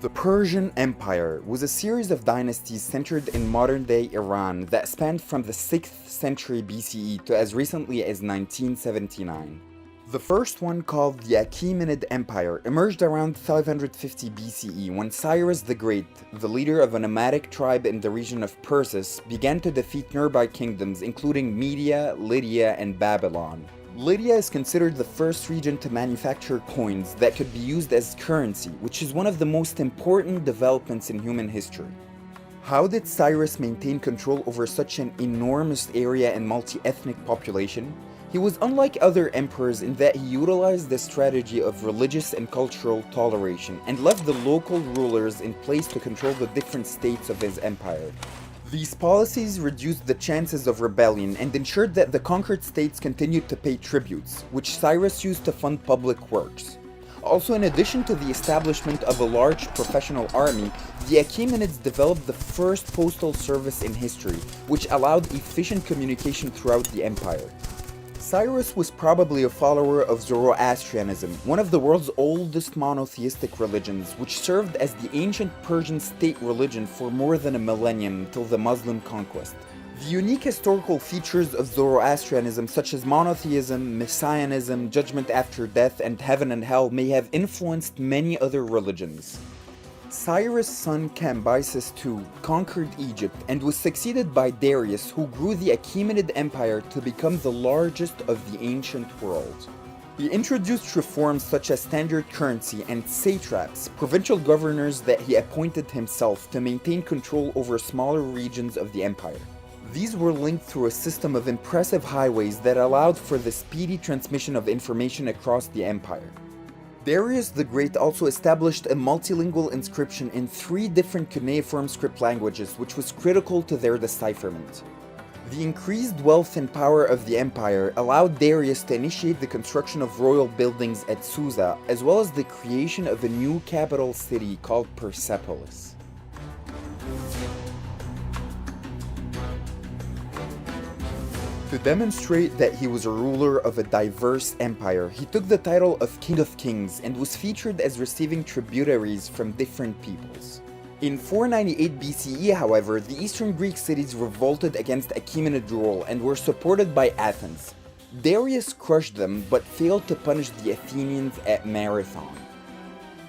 The Persian Empire was a series of dynasties centered in modern-day Iran that spanned from the 6th century BCE to as recently as 1979. The first one, called the Achaemenid Empire, emerged around 550 BCE when Cyrus the Great, the leader of a nomadic tribe in the region of Persis, began to defeat nearby kingdoms including Media, Lydia, and Babylon. Lydia is considered the first region to manufacture coins that could be used as currency, which is one of the most important developments in human history. How did Cyrus maintain control over such an enormous area and multi-ethnic population? He was unlike other emperors in that he utilized the strategy of religious and cultural toleration and left the local rulers in place to control the different states of his empire. These policies reduced the chances of rebellion and ensured that the conquered states continued to pay tributes, which Cyrus used to fund public works. Also, in addition to the establishment of a large professional army, the Achaemenids developed the first postal service in history, which allowed efficient communication throughout the empire. Cyrus was probably a follower of Zoroastrianism, one of the world's oldest monotheistic religions, which served as the ancient Persian state religion for more than a millennium till the Muslim conquest. The unique historical features of Zoroastrianism, such as monotheism, messianism, judgment after death, and heaven and hell, may have influenced many other religions. Cyrus' son Cambyses II conquered Egypt and was succeeded by Darius, who grew the Achaemenid Empire to become the largest of the ancient world. He introduced reforms such as standard currency and satraps, provincial governors that he appointed himself to maintain control over smaller regions of the empire. These were linked through a system of impressive highways that allowed for the speedy transmission of information across the empire. Darius the Great also established a multilingual inscription in 3 different cuneiform script languages, which was critical to their decipherment. The increased wealth and power of the empire allowed Darius to initiate the construction of royal buildings at Susa, as well as the creation of a new capital city called Persepolis. To demonstrate that he was a ruler of a diverse empire, he took the title of King of Kings and was featured as receiving tributaries from different peoples. In 498 BCE, however, the eastern Greek cities revolted against Achaemenid rule and were supported by Athens. Darius crushed them but failed to punish the Athenians at Marathon.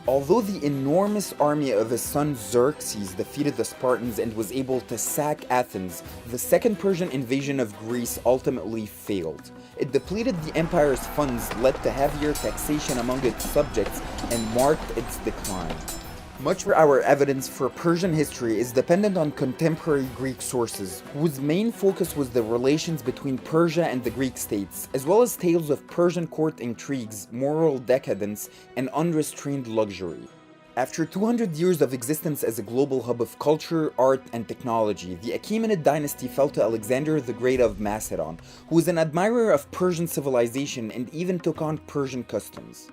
Although the enormous army of his son Xerxes defeated the Spartans and was able to sack Athens, the second Persian invasion of Greece ultimately failed. It depleted the empire's funds, led to heavier taxation among its subjects, and marked its decline. Much of our evidence for Persian history is dependent on contemporary Greek sources, whose main focus was the relations between Persia and the Greek states, as well as tales of Persian court intrigues, moral decadence, and unrestrained luxury. After 200 years of existence as a global hub of culture, art, and technology, the Achaemenid dynasty fell to Alexander the Great of Macedon, who was an admirer of Persian civilization and even took on Persian customs.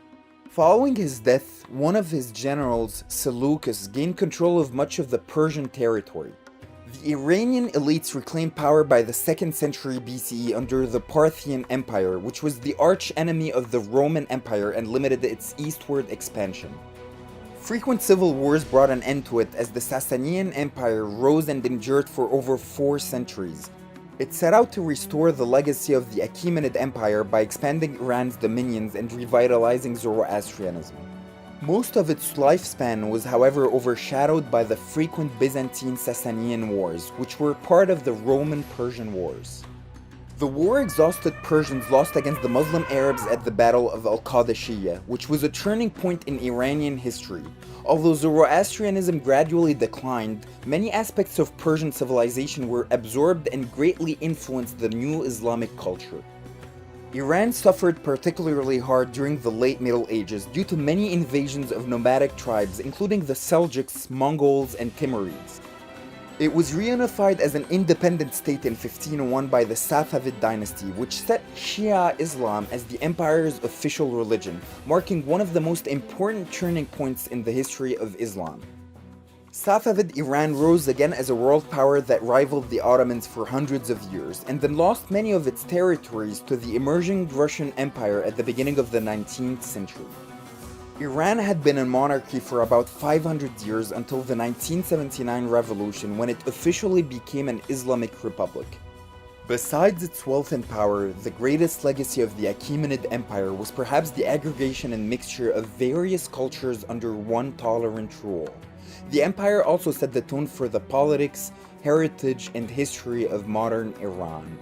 Following his death, one of his generals, Seleucus, gained control of much of the Persian territory. The Iranian elites reclaimed power by the 2nd century BCE under the Parthian Empire, which was the arch-enemy of the Roman Empire and limited its eastward expansion. Frequent civil wars brought an end to it as the Sasanian Empire rose and endured for over 4 centuries. It set out to restore the legacy of the Achaemenid Empire by expanding Iran's dominions and revitalizing Zoroastrianism. Most of its lifespan was, however, overshadowed by the frequent Byzantine-Sasanian wars, which were part of the Roman-Persian Wars. The war exhausted Persians lost against the Muslim Arabs at the Battle of Al-Qadisiyah, which was a turning point in Iranian history. Although Zoroastrianism gradually declined, many aspects of Persian civilization were absorbed and greatly influenced the new Islamic culture. Iran suffered particularly hard during the late Middle Ages due to many invasions of nomadic tribes, including the Seljuks, Mongols, and Timurids. It was reunified as an independent state in 1501 by the Safavid dynasty, which set Shia Islam as the empire's official religion, marking one of the most important turning points in the history of Islam. Safavid Iran rose again as a world power that rivaled the Ottomans for hundreds of years, and then lost many of its territories to the emerging Russian Empire at the beginning of the 19th century. Iran had been in monarchy for about 500 years until the 1979 revolution, when it officially became an Islamic republic. Besides its wealth and power, the greatest legacy of the Achaemenid Empire was perhaps the aggregation and mixture of various cultures under one tolerant rule. The empire also set the tone for the politics, heritage, and history of modern Iran.